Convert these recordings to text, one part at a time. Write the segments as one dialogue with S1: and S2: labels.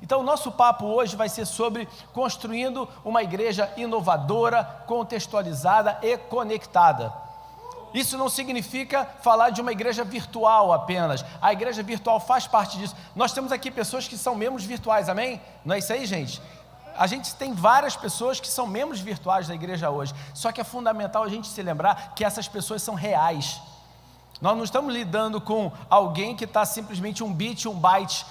S1: Então, o nosso papo hoje vai ser sobre construindo uma igreja inovadora, contextualizada e conectada. Isso não significa falar de uma igreja virtual apenas. A igreja virtual faz parte disso. Nós temos aqui pessoas que são membros virtuais, amém? Não é isso aí, gente? A gente tem várias pessoas que são membros virtuais da igreja hoje. Só que é fundamental a gente se lembrar que essas pessoas são reais. Nós não estamos lidando com alguém que está simplesmente um bit, um byte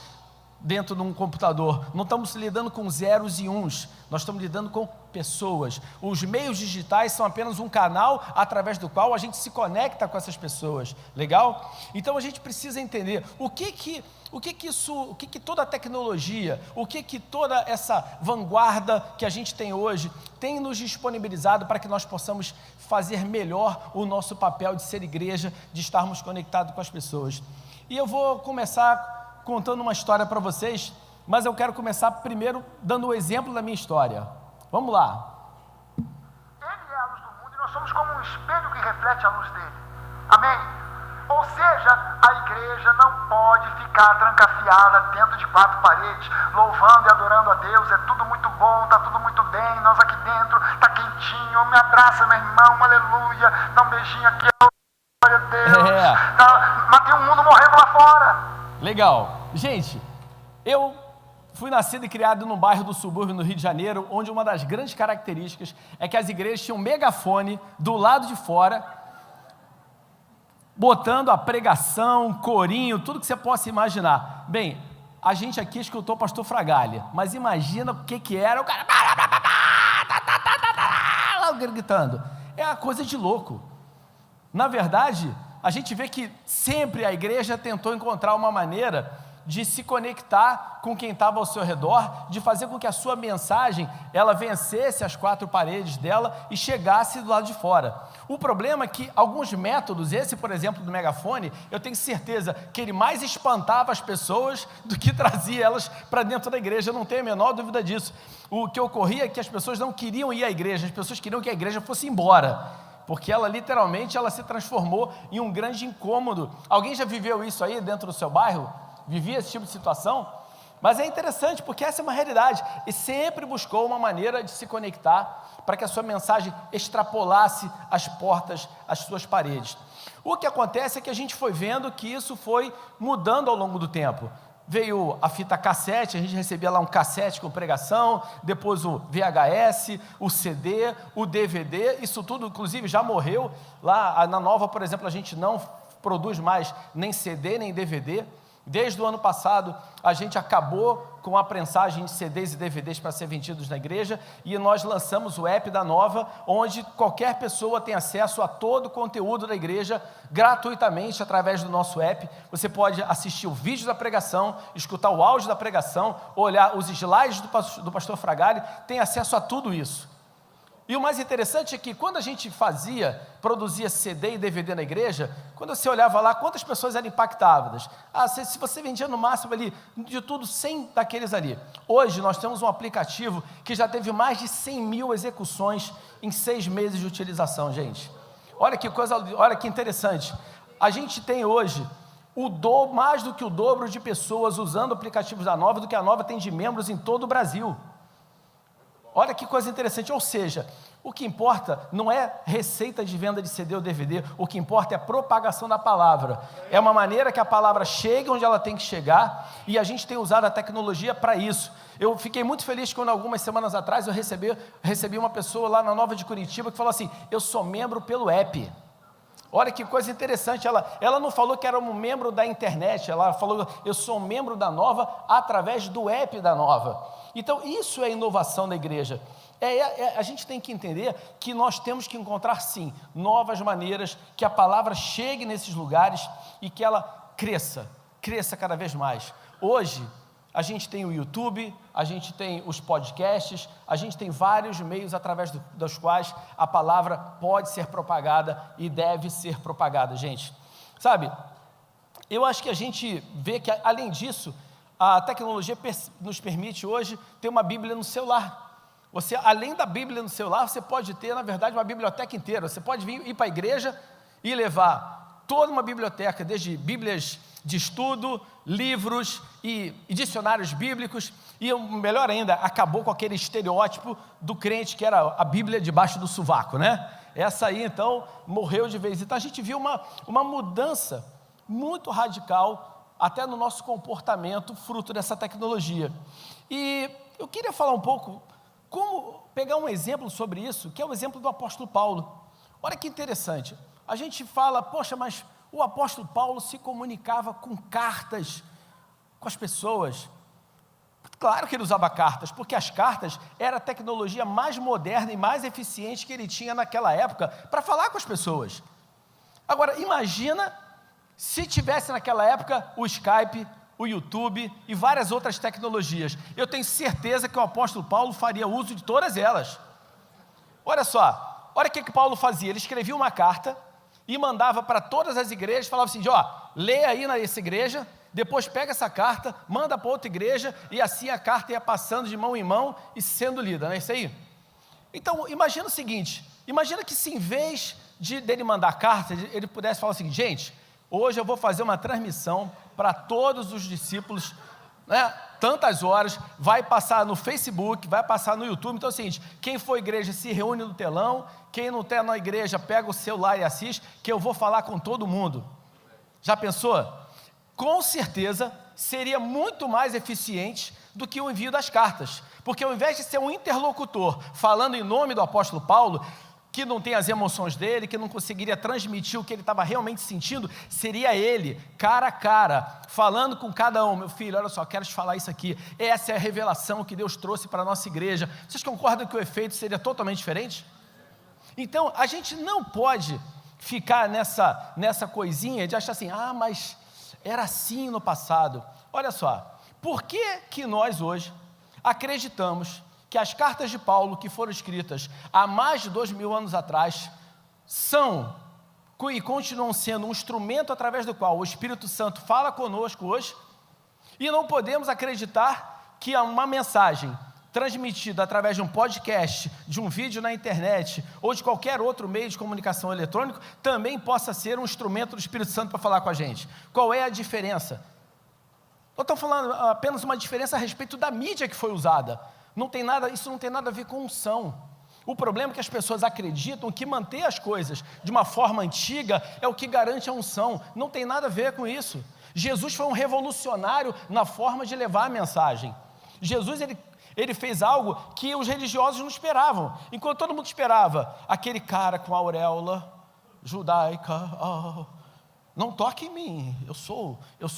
S1: dentro de um computador. Não estamos lidando com zeros e uns. Nós estamos lidando com pessoas. Os meios digitais são apenas um canal através do qual a gente se conecta com essas pessoas. Legal? Então a gente precisa entender o que toda a tecnologia, o que toda essa vanguarda que a gente tem hoje tem nos disponibilizado para que nós possamos fazer melhor o nosso papel de ser igreja, de estarmos conectados com as pessoas. E eu vou começar contando uma história para vocês, mas eu quero começar primeiro dando o exemplo da minha história. Vamos lá.
S2: Ele é a luz do mundo e nós somos como um espelho que reflete a luz dele. Amém? Ou seja, a igreja não pode ficar trancafiada dentro de quatro paredes, louvando e adorando a Deus. É tudo muito bom, está tudo muito bem, nós aqui dentro, está quentinho, me abraça, meu irmão, aleluia, dá um beijinho aqui, glória a Deus. Mas tem um mundo morrendo lá fora.
S1: Legal. Gente, eu fui nascido e criado num bairro do subúrbio no Rio de Janeiro, onde uma das grandes características é que as igrejas tinham um megafone do lado de fora, botando a pregação, corinho, tudo que você possa imaginar. Bem, a gente aqui escutou o pastor Fragalha, mas imagina o que era o cara gritando. É uma coisa de louco. Na verdade, a gente vê que sempre a igreja tentou encontrar uma maneira de se conectar com quem estava ao seu redor, de fazer com que a sua mensagem, ela vencesse as quatro paredes dela e chegasse do lado de fora. O problema é que alguns métodos, esse por exemplo do megafone, eu tenho certeza que ele mais espantava as pessoas do que trazia elas para dentro da igreja, eu não tenho a menor dúvida disso. O que ocorria é que as pessoas não queriam ir à igreja, as pessoas queriam que a igreja fosse embora, porque ela literalmente ela se transformou em um grande incômodo. Alguém já viveu isso aí dentro do seu bairro? Vivia esse tipo de situação? Mas é interessante, porque essa é uma realidade, e sempre buscou uma maneira de se conectar, para que a sua mensagem extrapolasse as portas, as suas paredes. O que acontece é que a gente foi vendo que isso foi mudando ao longo do tempo. Veio a fita cassete, a gente recebia lá um cassete com pregação, depois o VHS, o CD, o DVD, isso tudo inclusive já morreu. Lá na Nova, por exemplo, a gente não produz mais nem CD, nem DVD. Desde o ano passado, a gente acabou com a prensagem de CDs e DVDs para ser vendidos na igreja, e nós lançamos o app da Nova, onde qualquer pessoa tem acesso a todo o conteúdo da igreja, gratuitamente, através do nosso app. Você pode assistir o vídeo da pregação, escutar o áudio da pregação, olhar os slides do pastor Fragali, tem acesso a tudo isso. E o mais interessante é que quando a gente produzia CD e DVD na igreja, quando você olhava lá, quantas pessoas eram impactadas? Se você vendia no máximo ali, de tudo, 100 daqueles ali. Hoje nós temos um aplicativo que já teve mais de 100 mil execuções em 6 meses de utilização, gente. Olha que coisa, olha que interessante. A gente tem hoje mais do que o dobro de pessoas usando aplicativos da Nova do que a Nova tem de membros em todo o Brasil. Olha que coisa interessante, ou seja, o que importa não é receita de venda de CD ou DVD, o que importa é a propagação da palavra. É uma maneira que a palavra chegue onde ela tem que chegar, e a gente tem usado a tecnologia para isso. Eu fiquei muito feliz quando algumas semanas atrás eu recebi uma pessoa lá na Nova de Curitiba que falou assim: eu sou membro pelo app. Olha que coisa interessante, ela não falou que era um membro da internet, ela falou: eu sou um membro da Nova através do app da Nova. Então isso é inovação da igreja. A gente tem que entender que nós temos que encontrar sim, novas maneiras, que a palavra chegue nesses lugares e que ela cresça cada vez mais. Hoje a gente tem o YouTube, a gente tem os podcasts, a gente tem vários meios através dos quais a palavra pode ser propagada e deve ser propagada, gente. Sabe, eu acho que a gente vê que, além disso, a tecnologia nos permite hoje ter uma Bíblia no celular. Você, além da Bíblia no celular, você pode ter, na verdade, uma biblioteca inteira. Você pode ir para a igreja e levar toda uma biblioteca, desde bíblias de estudo, livros e dicionários bíblicos, e melhor ainda, acabou com aquele estereótipo do crente que era a Bíblia debaixo do sovaco, né? Essa aí, então, morreu de vez. Então, a gente viu uma mudança muito radical, até no nosso comportamento, fruto dessa tecnologia. E eu queria falar um pouco, como pegar um exemplo sobre isso, que é o exemplo do apóstolo Paulo. Olha que interessante, a gente fala, poxa, mas o apóstolo Paulo se comunicava com cartas com as pessoas. Claro que ele usava cartas, porque as cartas era a tecnologia mais moderna e mais eficiente que ele tinha naquela época para falar com as pessoas. Agora, imagina se tivesse naquela época o Skype, o YouTube e várias outras tecnologias. Eu tenho certeza que o apóstolo Paulo faria uso de todas elas. Olha só, olha o que Paulo fazia. Ele escrevia uma carta e mandava para todas as igrejas, falava assim, leia aí nessa igreja, depois pega essa carta, manda para outra igreja, e assim a carta ia passando de mão em mão e sendo lida, não é isso aí? Então, imagina o seguinte, imagina que se em vez dele mandar carta, ele pudesse falar o seguinte, gente, hoje eu vou fazer uma transmissão para todos os discípulos, né, tantas horas, vai passar no Facebook, vai passar no YouTube. Então é o seguinte, quem for à igreja se reúne no telão, quem não está na igreja pega o celular e assiste, que eu vou falar com todo mundo. Já pensou? Com certeza seria muito mais eficiente do que o envio das cartas, porque ao invés de ser um interlocutor falando em nome do apóstolo Paulo, que não tem as emoções dele, que não conseguiria transmitir o que ele estava realmente sentindo, seria ele, cara a cara, falando com cada um, meu filho, olha só, quero te falar isso aqui, essa é a revelação que Deus trouxe para a nossa igreja. Vocês concordam que o efeito seria totalmente diferente? Então, a gente não pode ficar nessa coisinha de achar assim, mas era assim no passado. Olha só, por que nós hoje acreditamos que as cartas de Paulo, que foram escritas há mais de 2000 anos atrás, são e continuam sendo um instrumento através do qual o Espírito Santo fala conosco hoje, e não podemos acreditar que uma mensagem transmitida através de um podcast, de um vídeo na internet, ou de qualquer outro meio de comunicação eletrônico, também possa ser um instrumento do Espírito Santo para falar com a gente. Qual é a diferença? Eu estou falando apenas uma diferença a respeito da mídia que foi usada. Isso não tem nada a ver com unção. O problema é que as pessoas acreditam que manter as coisas de uma forma antiga é o que garante a unção. Não tem nada a ver com isso. Jesus foi um revolucionário na forma de levar a mensagem. Jesus, ele fez algo que os religiosos não esperavam. Enquanto todo mundo esperava aquele cara com a auréola judaica, não toque em mim, eu sou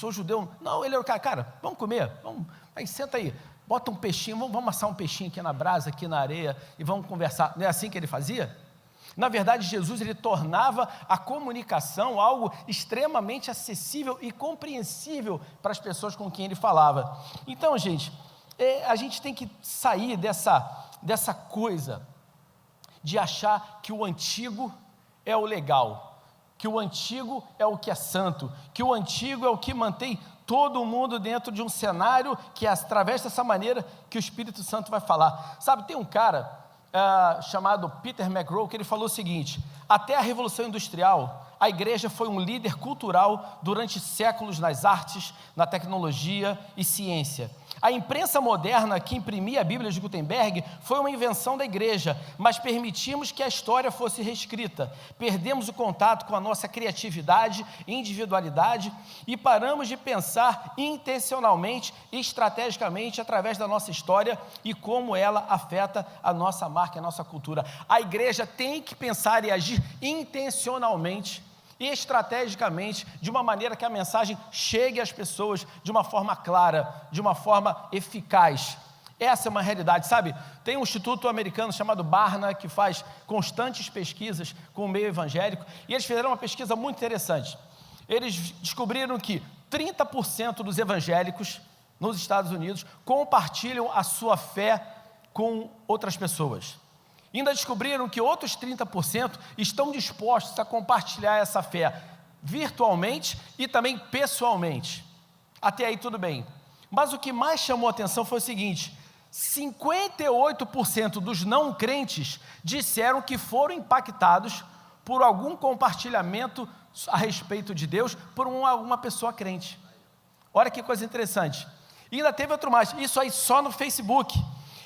S1: judeu. Não, ele era o cara, vamos comer, aí senta aí. Bota um peixinho, vamos assar um peixinho aqui na brasa, aqui na areia, e vamos conversar. Não é assim que ele fazia? Na verdade, Jesus, ele tornava a comunicação algo extremamente acessível e compreensível para as pessoas com quem ele falava. Então, gente, a gente tem que sair dessa coisa de achar que o antigo é o legal, que o antigo é o que é santo, que o antigo é o que mantém todo mundo dentro de um cenário que é através dessa maneira que o Espírito Santo vai falar. Sabe, tem um cara chamado Peter McGraw que ele falou o seguinte, até a Revolução Industrial, a igreja foi um líder cultural durante séculos nas artes, na tecnologia e ciência. A imprensa moderna que imprimia a Bíblia de Gutenberg foi uma invenção da igreja, mas permitimos que a história fosse reescrita. Perdemos o contato com a nossa criatividade e individualidade e paramos de pensar intencionalmente e estrategicamente através da nossa história e como ela afeta a nossa marca e a nossa cultura. A igreja tem que pensar e agir intencionalmente e estrategicamente, de uma maneira que a mensagem chegue às pessoas de uma forma clara, de uma forma eficaz. Essa é uma realidade, sabe? Tem um instituto americano chamado Barna, que faz constantes pesquisas com o meio evangélico, e eles fizeram uma pesquisa muito interessante. Eles descobriram que 30% dos evangélicos nos Estados Unidos compartilham a sua fé com outras pessoas. Ainda descobriram que outros 30% estão dispostos a compartilhar essa fé virtualmente e também pessoalmente. Até aí tudo bem. Mas o que mais chamou a atenção foi o seguinte, 58% dos não crentes disseram que foram impactados por algum compartilhamento a respeito de Deus por uma pessoa crente. Olha que coisa interessante. E ainda teve outro mais, isso aí só no Facebook.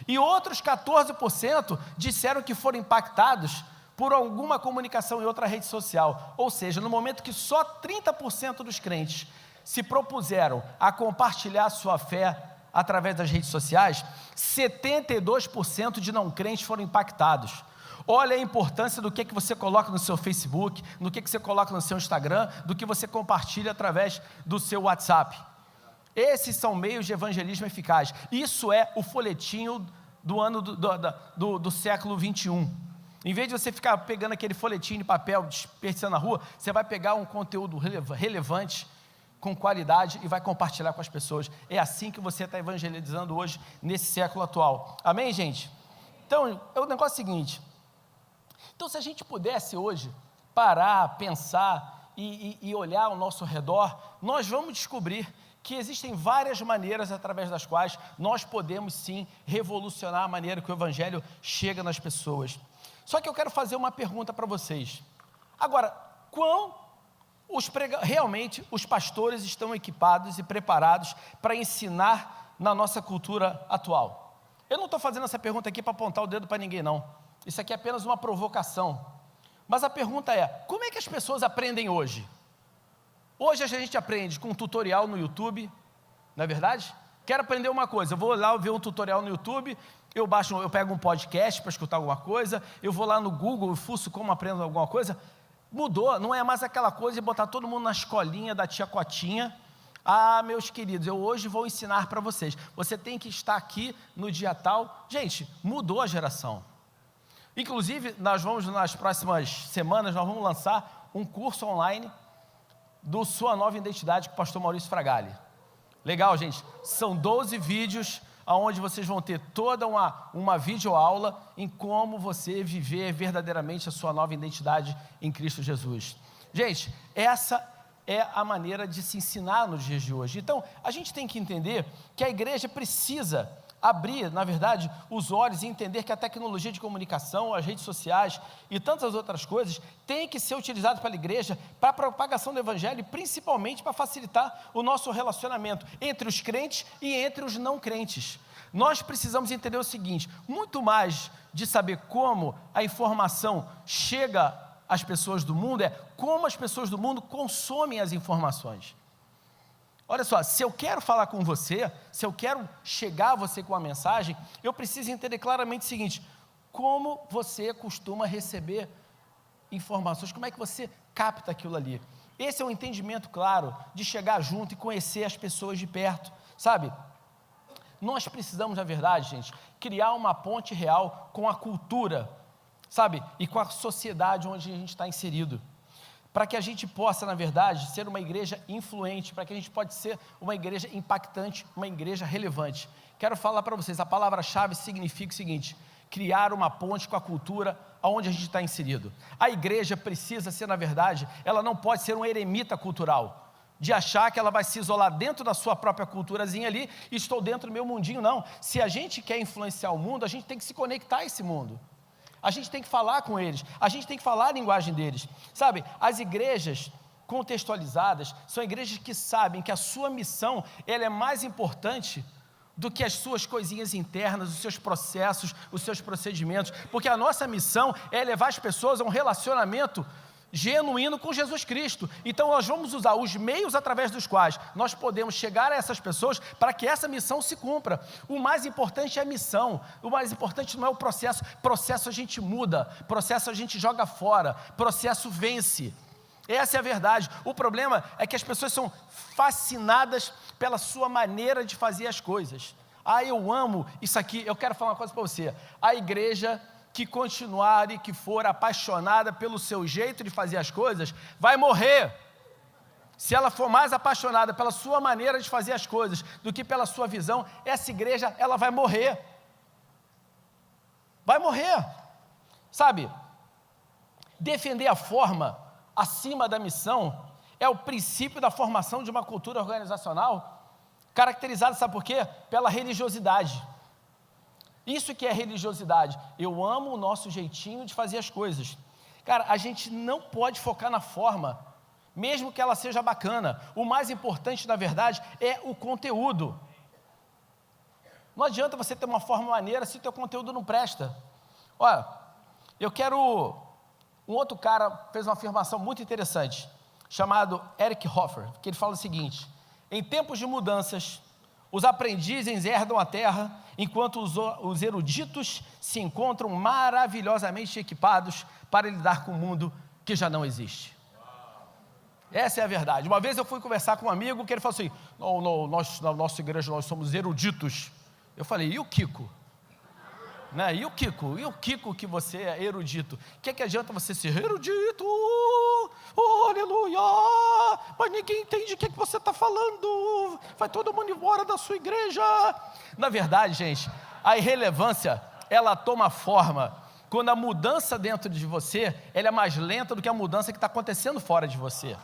S1: E outros 14% disseram que foram impactados por alguma comunicação em outra rede social. Ou seja, no momento que só 30% dos crentes se propuseram a compartilhar a sua fé através das redes sociais, 72% de não crentes foram impactados. Olha a importância do que você coloca no seu Facebook, no que você coloca no seu Instagram, do que você compartilha através do seu WhatsApp. Esses são meios de evangelismo eficaz. Isso é o folhetinho do ano do século 21. Em vez de você ficar pegando aquele folhetinho de papel, desperdiçando na rua, você vai pegar um conteúdo relevante, com qualidade, e vai compartilhar com as pessoas. É assim que você está evangelizando hoje, nesse século atual. Amém, gente? Então, o negócio é o seguinte. Então, se a gente pudesse hoje parar, pensar e olhar ao nosso redor, nós vamos descobrir que existem várias maneiras através das quais nós podemos sim revolucionar a maneira que o evangelho chega nas pessoas. Só que eu quero fazer uma pergunta para vocês. Agora, realmente os pastores estão equipados e preparados para ensinar na nossa cultura atual? Eu não estou fazendo essa pergunta aqui para apontar o dedo para ninguém, não. Isso aqui é apenas uma provocação. Mas a pergunta é, como é que as pessoas aprendem hoje? Hoje a gente aprende com um tutorial no YouTube, não é verdade? Quero aprender uma coisa, eu vou lá ver um tutorial no YouTube, eu pego um podcast para escutar alguma coisa, eu vou lá no Google e fuço como aprendo alguma coisa. Mudou, não é mais aquela coisa de botar todo mundo na escolinha da tia Cotinha. Ah, meus queridos, eu hoje vou ensinar para vocês. Você tem que estar aqui no dia tal. Gente, mudou a geração. Inclusive, nós vamos, nas próximas semanas, nós vamos lançar um curso online do Sua Nova Identidade com o pastor Maurício Fragali. Legal, gente? São 12 vídeos onde vocês vão ter toda uma videoaula em como você viver verdadeiramente a sua nova identidade em Cristo Jesus. Gente, essa é a maneira de se ensinar nos dias de hoje. Então, a gente tem que entender que a igreja precisa abrir, na verdade, os olhos e entender que a tecnologia de comunicação, as redes sociais e tantas outras coisas tem que ser utilizado pela igreja para a propagação do evangelho e principalmente para facilitar o nosso relacionamento entre os crentes e entre os não crentes. Nós precisamos entender o seguinte, muito mais de saber como a informação chega às pessoas do mundo, é como as pessoas do mundo consomem as informações. Olha só, se eu quero falar com você, se eu quero chegar a você com uma mensagem, eu preciso entender claramente o seguinte, como você costuma receber informações, como é que você capta aquilo ali. Esse é um entendimento claro de chegar junto e conhecer as pessoas de perto, sabe? Nós precisamos, na verdade, gente, criar uma ponte real com a cultura, sabe? E com a sociedade onde a gente está inserido. Para que a gente possa, na verdade, ser uma igreja influente, para que a gente possa ser uma igreja impactante, uma igreja relevante. Quero falar para vocês, a palavra-chave significa o seguinte, criar uma ponte com a cultura onde a gente está inserido. A igreja precisa ser, na verdade, ela não pode ser um eremita cultural, de achar que ela vai se isolar dentro da sua própria culturazinha ali, e estou dentro do meu mundinho, não. Se a gente quer influenciar o mundo, a gente tem que se conectar a esse mundo. A gente tem que falar com eles, a gente tem que falar a linguagem deles, sabe? As igrejas contextualizadas são igrejas que sabem que a sua missão, ela é mais importante do que as suas coisinhas internas, os seus processos, os seus procedimentos, porque a nossa missão é levar as pessoas a um relacionamento genuíno com Jesus Cristo. Então nós vamos usar os meios através dos quais nós podemos chegar a essas pessoas para que essa missão se cumpra. O mais importante é a missão, o mais importante não é o processo. Processo a gente muda, processo a gente joga fora, processo vence. Essa é a verdade. O problema é que as pessoas são fascinadas pela sua maneira de fazer as coisas. Ah, eu amo isso aqui. Eu quero falar uma coisa para você. A igreja que continuar e que for apaixonada pelo seu jeito de fazer as coisas, vai morrer. Se ela for mais apaixonada pela sua maneira de fazer as coisas do que pela sua visão, essa igreja, ela vai morrer. Vai morrer. Sabe, defender a forma acima da missão é o princípio da formação de uma cultura organizacional caracterizada, sabe por quê? Pela religiosidade. Isso que é religiosidade. Eu amo o nosso jeitinho de fazer as coisas. Cara, a gente não pode focar na forma mesmo que ela seja bacana. O mais importante, na verdade, é o conteúdo. Não adianta você ter uma forma maneira se o teu conteúdo não presta. Olha, um outro cara fez uma afirmação muito interessante, chamado Eric Hoffer, que ele fala o seguinte: em tempos de mudanças, os aprendizes herdam a terra, enquanto os eruditos se encontram maravilhosamente equipados para lidar com o mundo que já não existe. Essa é a verdade. Uma vez eu fui conversar com um amigo que ele falou assim: na nossa igreja nós somos eruditos. Eu falei: e o Kiko? Né? E o Kiko? E o Kiko que você é erudito? O que adianta você ser erudito? Oh, aleluia! Mas ninguém entende o que você está falando. Vai todo mundo embora da sua igreja. Na verdade, gente, a irrelevância, ela toma forma quando a mudança dentro de você, ela é mais lenta do que a mudança que está acontecendo fora de você.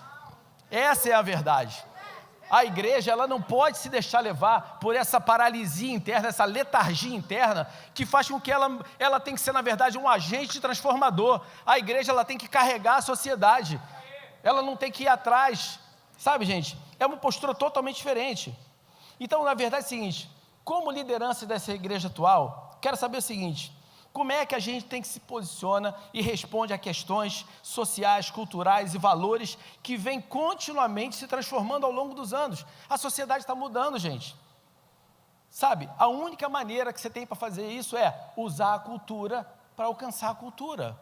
S1: Essa é a verdade. A igreja, ela não pode se deixar levar por essa paralisia interna, essa letargia interna, que faz com que ela tem que ser, na verdade, um agente transformador. A igreja, ela tem que carregar a sociedade, ela não tem que ir atrás, sabe, gente? É uma postura totalmente diferente. Então, na verdade, é o seguinte: como liderança dessa igreja atual, quero saber o seguinte: como é que a gente tem que se posiciona e responde a questões sociais, culturais e valores que vêm continuamente se transformando ao longo dos anos? A sociedade está mudando, gente. Sabe, a única maneira que você tem para fazer isso é usar a cultura para alcançar a cultura.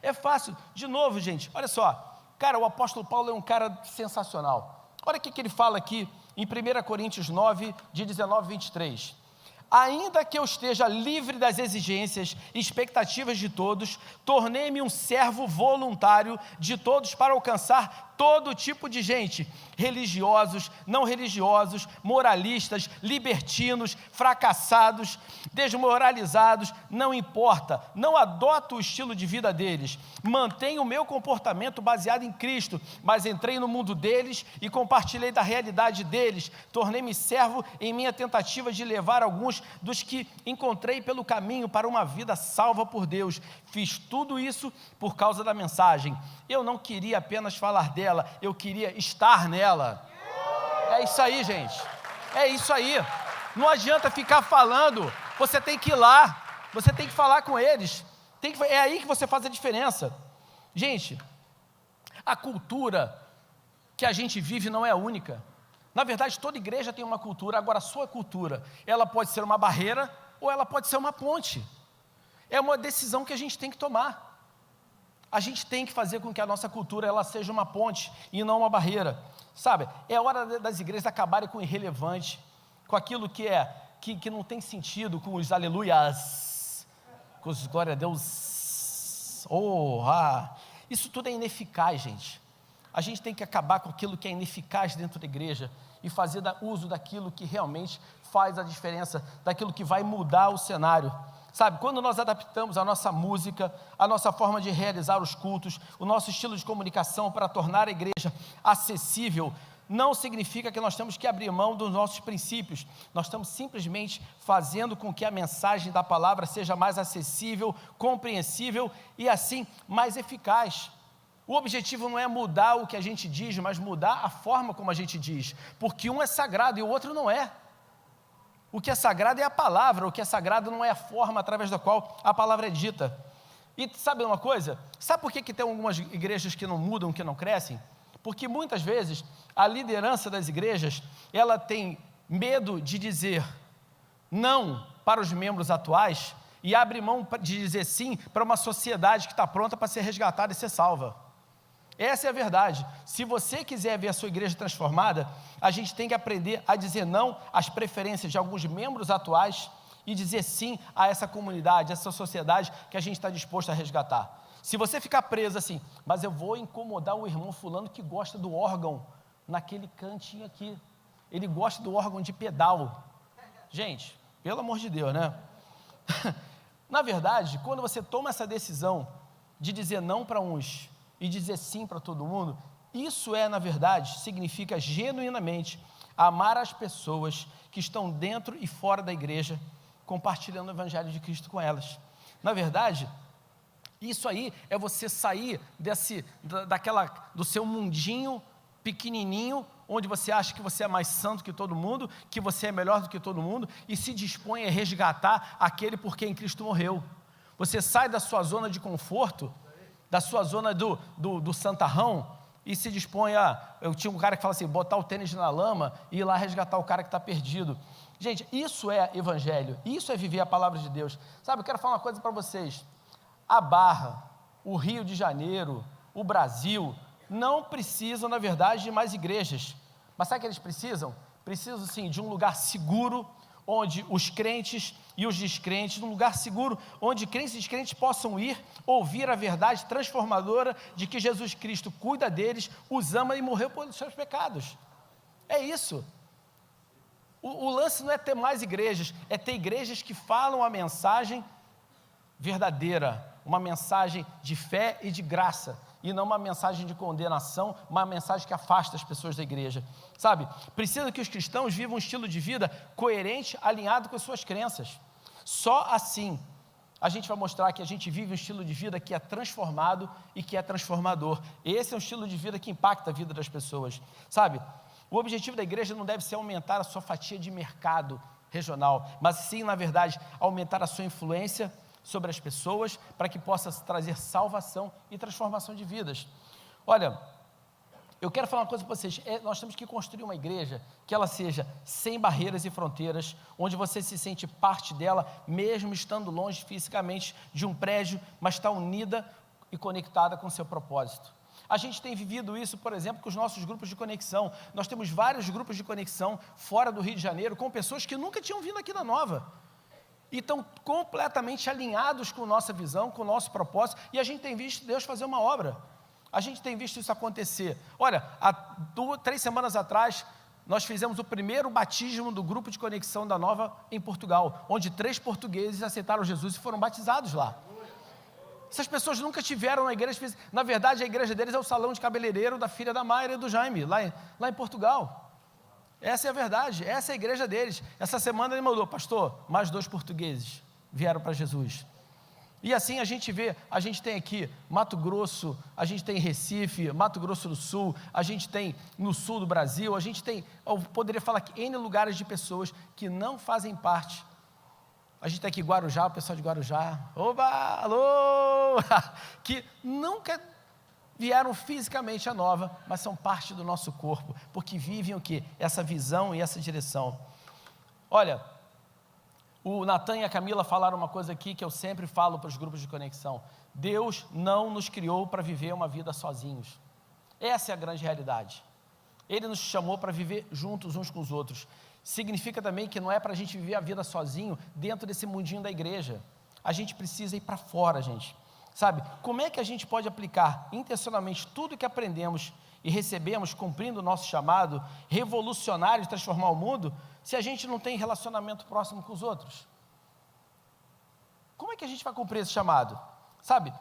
S1: É fácil. De novo, gente, olha só. Cara, o apóstolo Paulo é um cara sensacional. Olha o que ele fala aqui em 1 Coríntios 9, de 19 a 23. Ainda que eu esteja livre das exigências e expectativas de todos, tornei-me um servo voluntário de todos para alcançar todo tipo de gente, religiosos, não religiosos, moralistas, libertinos, fracassados, desmoralizados, não importa, não adoto o estilo de vida deles, mantenho o meu comportamento baseado em Cristo, mas entrei no mundo deles e compartilhei da realidade deles, tornei-me servo em minha tentativa de levar alguns dos que encontrei pelo caminho para uma vida salva por Deus. Fiz tudo isso por causa da mensagem. Eu não queria apenas falar dela, eu queria estar nela. É isso aí, gente. É isso aí. Não adianta ficar falando, você tem que ir lá, você tem que falar com eles. É aí que você faz a diferença. Gente, a cultura que a gente vive não é única. Na verdade, toda igreja tem uma cultura. Agora, a sua cultura, ela pode ser uma barreira ou ela pode ser uma ponte. É uma decisão que a gente tem que tomar. A gente tem que fazer com que a nossa cultura ela seja uma ponte e não uma barreira. Sabe, é hora das igrejas acabarem com o irrelevante, com aquilo que não tem sentido, com os aleluias, com os glória a Deus. Isso tudo é ineficaz, gente. A gente tem que acabar com aquilo que é ineficaz dentro da igreja e fazer uso daquilo que realmente faz a diferença, daquilo que vai mudar o cenário. Sabe, quando nós adaptamos a nossa música, a nossa forma de realizar os cultos, o nosso estilo de comunicação para tornar a igreja acessível, não significa que nós temos que abrir mão dos nossos princípios. Nós estamos simplesmente fazendo com que a mensagem da palavra seja mais acessível, compreensível e assim mais eficaz. O objetivo não é mudar o que a gente diz, mas mudar a forma como a gente diz, porque um é sagrado e o outro não é. O que é sagrado é a palavra, o que é sagrado não é a forma através da qual a palavra é dita. E sabe uma coisa? Sabe por que tem algumas igrejas que não mudam, que não crescem? Porque muitas vezes a liderança das igrejas, ela tem medo de dizer não para os membros atuais e abre mão de dizer sim para uma sociedade que está pronta para ser resgatada e ser salva. Essa é a verdade. Se você quiser ver a sua igreja transformada, a gente tem que aprender a dizer não às preferências de alguns membros atuais e dizer sim a essa comunidade, a essa sociedade que a gente está disposto a resgatar. Se você ficar preso assim, mas eu vou incomodar o irmão fulano que gosta do órgão naquele cantinho aqui, ele gosta do órgão de pedal. Gente, pelo amor de Deus, né? Na verdade, quando você toma essa decisão de dizer não para uns e dizer sim para todo mundo, isso na verdade, significa genuinamente amar as pessoas que estão dentro e fora da igreja, compartilhando o evangelho de Cristo com elas. Na verdade, Isso aí é você sair do seu mundinho pequenininho, onde você acha que você é mais santo que todo mundo, que você é melhor do que todo mundo, e se dispõe a resgatar aquele por quem Cristo morreu. Você sai da sua zona de conforto, da sua zona do santarrão, e se dispõe eu tinha um cara que fala assim, botar o tênis na lama e ir lá resgatar o cara que está perdido. Gente, isso é evangelho, isso é viver a palavra de Deus. Sabe, eu quero falar uma coisa para vocês. A Barra, o Rio de Janeiro, o Brasil, não precisam, na verdade, de mais igrejas. Mas sabe o que eles precisam? Precisam, sim, de um lugar seguro, onde os crentes e os descrentes, num lugar seguro, onde crentes e descrentes possam ir, ouvir a verdade transformadora de que Jesus Cristo cuida deles, os ama e morreu pelos seus pecados. É isso. O lance não é ter mais igrejas, é ter igrejas que falam a mensagem verdadeira, uma mensagem de fé e de graça, e não uma mensagem de condenação, uma mensagem que afasta as pessoas da igreja, sabe? Precisa que os cristãos vivam um estilo de vida coerente, alinhado com as suas crenças. Só assim a gente vai mostrar que a gente vive um estilo de vida que é transformado e que é transformador. Esse é um estilo de vida que impacta a vida das pessoas, sabe? O objetivo da igreja não deve ser aumentar a sua fatia de mercado regional, mas sim, na verdade, aumentar a sua influência sobre as pessoas, para que possa trazer salvação e transformação de vidas. Olha, eu quero falar uma coisa para vocês, nós temos que construir uma igreja que ela seja sem barreiras e fronteiras, onde você se sente parte dela, mesmo estando longe fisicamente de um prédio, mas está unida e conectada com o seu propósito. A gente tem vivido isso, por exemplo, com os nossos grupos de conexão. Nós temos vários grupos de conexão fora do Rio de Janeiro, com pessoas que nunca tinham vindo aqui na Nova, e estão completamente alinhados com a nossa visão, com o nosso propósito, e a gente tem visto Deus fazer uma obra, a gente tem visto isso acontecer. Olha, há 3 semanas atrás, nós fizemos o primeiro batismo do grupo de conexão da Nova em Portugal, onde 3 portugueses aceitaram Jesus e foram batizados lá. Essas pessoas nunca tiveram na igreja, na verdade a igreja deles é o salão de cabeleireiro da filha da Mayra e do Jaime, lá em Portugal. Essa é a verdade, essa é a igreja deles. Essa semana ele mandou, pastor, mais 2 portugueses vieram para Jesus. E assim a gente vê, a gente tem aqui Mato Grosso, a gente tem Recife, Mato Grosso do Sul, a gente tem no sul do Brasil, a gente tem, eu poderia falar que N lugares de pessoas que não fazem parte. A gente tem aqui Guarujá, o pessoal de Guarujá, oba, alô, que nunca vieram fisicamente à Nova, mas são parte do nosso corpo, porque vivem o quê? Essa visão e essa direção. Olha, o Natan e a Camila falaram uma coisa aqui que eu sempre falo para os grupos de conexão. Deus não nos criou para viver uma vida sozinhos. Essa é a grande realidade. Ele nos chamou para viver juntos uns com os outros. Significa também que não é para a gente viver a vida sozinho dentro desse mundinho da igreja. A gente precisa ir para fora, gente. Sabe, como é que a gente pode aplicar intencionalmente tudo que aprendemos e recebemos, cumprindo o nosso chamado revolucionário de transformar o mundo, se a gente não tem relacionamento próximo com os outros? Como é que a gente vai cumprir esse chamado? Sabe,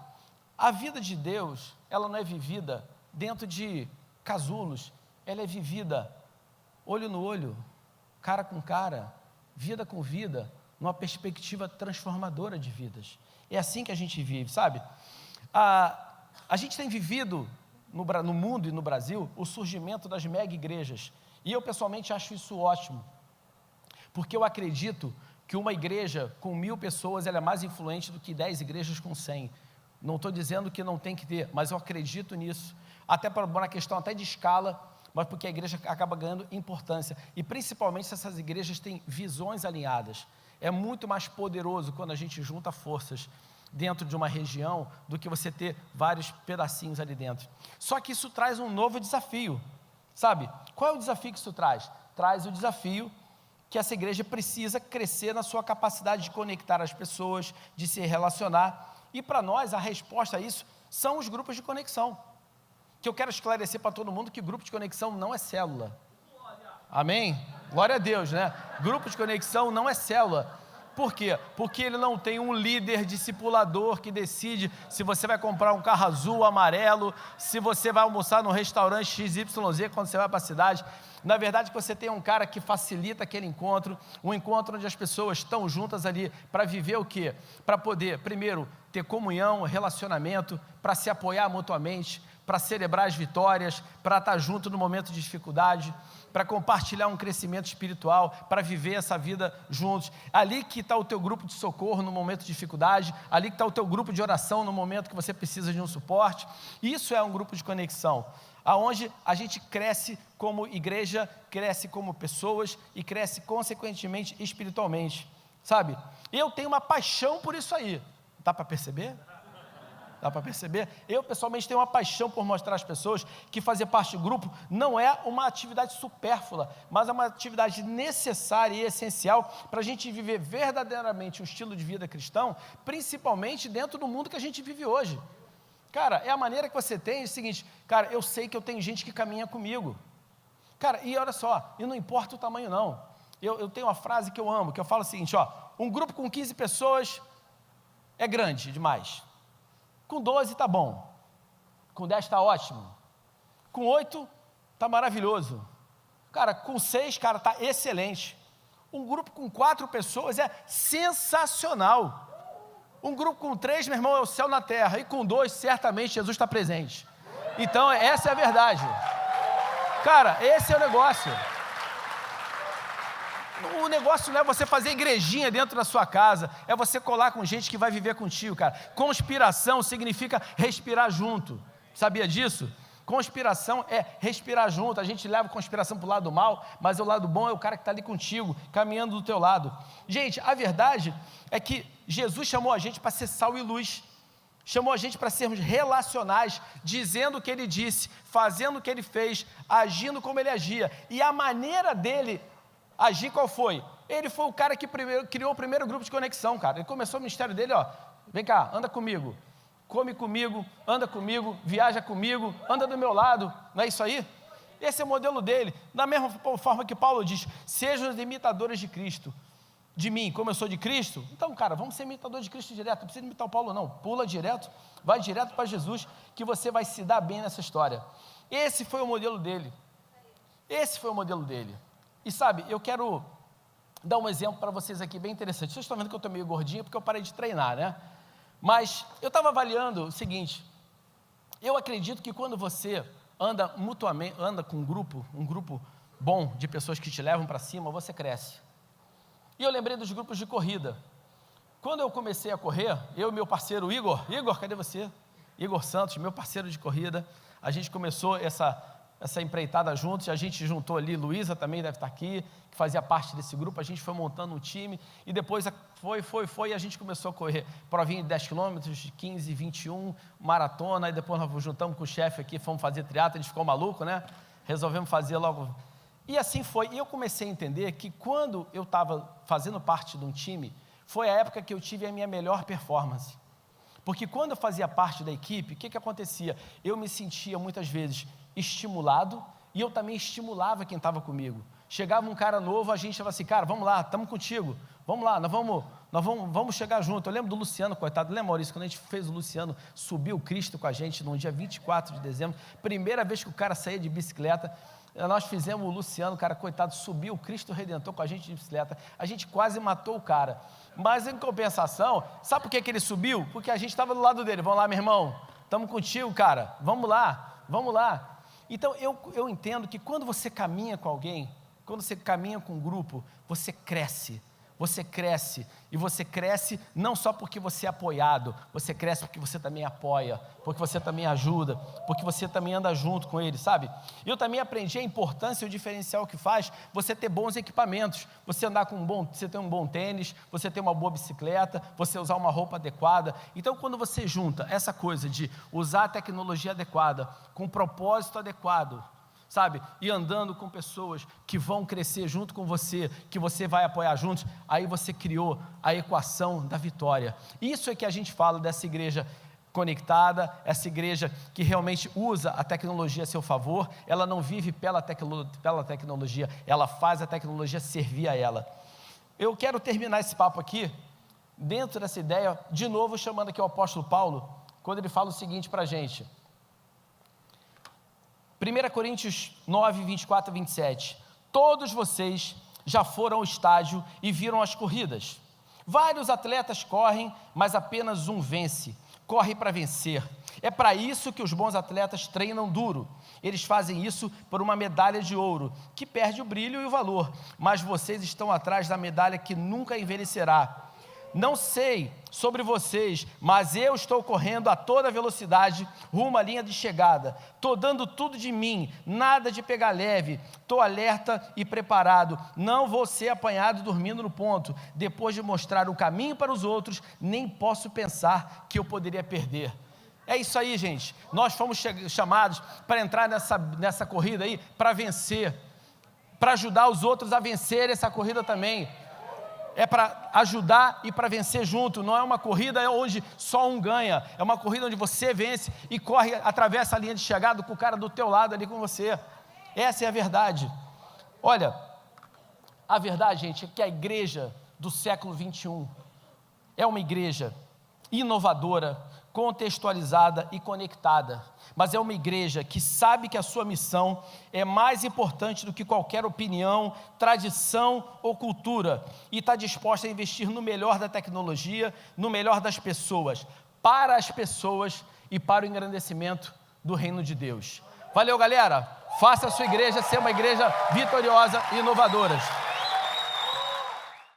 S1: a vida de Deus, ela não é vivida dentro de casulos, ela é vivida olho no olho, cara com cara, vida com vida, numa perspectiva transformadora de vidas. É assim que a gente vive, sabe? A gente tem vivido no mundo e no Brasil o surgimento das mega igrejas, e eu pessoalmente acho isso ótimo, porque eu acredito que uma igreja com 1000 pessoas ela é mais influente do que 10 igrejas com 100. Não estou dizendo que não tem que ter, mas eu acredito nisso, até para uma questão até de escala, mas porque a igreja acaba ganhando importância, e principalmente se essas igrejas têm visões alinhadas. É muito mais poderoso quando a gente junta forças dentro de uma região do que você ter vários pedacinhos ali dentro. Só que isso traz um novo desafio, sabe? Qual é o desafio que isso traz? Traz o desafio que essa igreja precisa crescer na sua capacidade de conectar as pessoas, de se relacionar, e para nós a resposta a isso são os grupos de conexão, que eu quero esclarecer para todo mundo que grupo de conexão não é célula. Amém? Glória a Deus, né? Grupo de conexão não é célula. Por quê? Porque ele não tem um líder discipulador que decide se você vai comprar um carro azul, amarelo, se você vai almoçar no restaurante XYZ quando você vai para a cidade. Na verdade, que você tem um cara que facilita aquele encontro, um encontro onde as pessoas estão juntas ali para viver o quê? Para poder, primeiro, ter comunhão, relacionamento, para se apoiar mutuamente, para celebrar as vitórias, para estar junto no momento de dificuldade, para compartilhar um crescimento espiritual, para viver essa vida juntos. Ali que está o teu grupo de socorro no momento de dificuldade, ali que está o teu grupo de oração no momento que você precisa de um suporte. Isso é um grupo de conexão, aonde a gente cresce como igreja, cresce como pessoas e cresce consequentemente espiritualmente, sabe? Eu tenho uma paixão por isso aí, dá para perceber? Dá para perceber? Eu, pessoalmente, tenho uma paixão por mostrar às pessoas que fazer parte do grupo não é uma atividade supérflua, mas é uma atividade necessária e essencial para a gente viver verdadeiramente um estilo de vida cristão, principalmente dentro do mundo que a gente vive hoje. Cara, é a maneira que você tem, é o seguinte, cara, eu sei que eu tenho gente que caminha comigo. Cara, e olha só, e não importa o tamanho não. Eu tenho uma frase que eu amo, que eu falo o seguinte, ó, um grupo com 15 pessoas é grande demais. Com 12 está bom, com 10 está ótimo, com 8 está maravilhoso, cara, com 6, cara, está excelente. Um grupo com 4 pessoas é sensacional. Um grupo com 3, meu irmão, é o céu na terra, e com 2, certamente, Jesus está presente. Então, essa é a verdade. Cara, esse é o negócio. O negócio não é você fazer igrejinha dentro da sua casa, é você colar com gente que vai viver contigo, cara. Conspiração significa respirar junto, sabia disso? Conspiração é respirar junto, a gente leva conspiração para o lado mal, mas o lado bom é o cara que está ali contigo, caminhando do teu lado. Gente, a verdade é que Jesus chamou a gente para ser sal e luz, chamou a gente para sermos relacionais, dizendo o que Ele disse, fazendo o que Ele fez, agindo como Ele agia, e a maneira dele agir qual foi? Ele foi o cara que criou o primeiro grupo de conexão, cara. Ele começou o ministério dele, ó, vem cá, anda comigo, come comigo, anda comigo, viaja comigo, anda do meu lado, não é isso aí? Esse é o modelo dele, da mesma forma que Paulo diz, sejam os imitadores de Cristo, de mim, como eu sou de Cristo. Então, cara, vamos ser imitadores de Cristo direto, não precisa imitar o Paulo não, pula direto, vai direto para Jesus, que você vai se dar bem nessa história. Esse foi o modelo dele, esse foi o modelo dele. E sabe, eu quero dar um exemplo para vocês aqui, bem interessante. Vocês estão vendo que eu estou meio gordinho porque eu parei de treinar, né? Mas eu estava avaliando o seguinte, eu acredito que quando você anda mutuamente, anda com um grupo bom de pessoas que te levam para cima, você cresce. E eu lembrei dos grupos de corrida. Quando eu comecei a correr, eu e meu parceiro Igor, cadê você? Igor Santos, meu parceiro de corrida, a gente começou essa empreitada juntos, a gente juntou ali, Luísa também deve estar aqui, que fazia parte desse grupo, a gente foi montando um time, e depois e a gente começou a correr, provinha de 10 quilômetros, de 15, 21, maratona, e depois nós juntamos com o chefe aqui, fomos fazer triatlo, a gente ficou maluco, né? Resolvemos fazer logo, e assim foi, e eu comecei a entender que quando eu estava fazendo parte de um time, foi a época que eu tive a minha melhor performance, porque quando eu fazia parte da equipe, o que acontecia? Eu me sentia muitas vezes estimulado, e eu também estimulava quem estava comigo. Chegava um cara novo, a gente falava assim, cara, vamos lá, estamos contigo, vamos lá, nós vamos chegar junto. Eu lembro do Luciano, coitado, lembra, Maurício, quando a gente fez o Luciano subir o Cristo com a gente no dia 24 de dezembro, primeira vez que o cara saía de bicicleta, nós fizemos o Luciano, cara, coitado, subiu o Cristo Redentor com a gente de bicicleta, a gente quase matou o cara, mas em compensação, sabe por que ele subiu? Porque a gente estava do lado dele, vamos lá, meu irmão, estamos contigo, cara, vamos lá. Então, eu entendo que quando você caminha com alguém, quando você caminha com um grupo, você cresce, e você cresce não só porque você é apoiado, você cresce porque você também apoia, porque você também ajuda, porque você também anda junto com ele, sabe? Eu também aprendi a importância e o diferencial que faz você ter bons equipamentos, você andar com você ter um bom tênis, você ter uma boa bicicleta, você usar uma roupa adequada. Então, quando você junta essa coisa de usar a tecnologia adequada, com o propósito adequado, sabe, e andando com pessoas que vão crescer junto com você, que você vai apoiar juntos, aí você criou a equação da vitória. Isso é que a gente fala dessa igreja conectada, essa igreja que realmente usa a tecnologia a seu favor, ela não vive pela tecnologia, ela faz a tecnologia servir a ela. eu quero terminar esse papo aqui, dentro dessa ideia, de novo chamando aqui o apóstolo Paulo, quando ele fala o seguinte para a gente. 1 Coríntios 9, 24 a 27. Todos vocês já foram ao estádio e viram as corridas. Vários atletas correm, mas apenas um vence. Corre para vencer. É para isso que os bons atletas treinam duro. Eles fazem isso por uma medalha de ouro, que perde o brilho e o valor. Mas vocês estão atrás da medalha que nunca envelhecerá. Não sei sobre vocês, mas eu estou correndo a toda velocidade rumo à linha de chegada. Estou dando tudo de mim, nada de pegar leve. Estou alerta e preparado. Não vou ser apanhado dormindo no ponto. Depois de mostrar o caminho para os outros, nem posso pensar que eu poderia perder. É isso aí, gente. Nós fomos chamados para entrar nessa corrida aí, para vencer, para ajudar os outros a vencer essa corrida também. É para ajudar e para vencer junto. Não é uma corrida onde só um ganha. É uma corrida onde você vence e corre, atravessa a linha de chegada com o cara do teu lado ali com você. Essa é a verdade. Olha, a verdade, gente, é que a igreja do século 21 é uma igreja inovadora, contextualizada e conectada, mas é uma igreja que sabe que a sua missão é mais importante do que qualquer opinião, tradição ou cultura, e está disposta a investir no melhor da tecnologia, no melhor das pessoas, para as pessoas e para o engrandecimento do reino de Deus. Valeu, galera! Faça a sua igreja ser uma igreja vitoriosa e inovadora.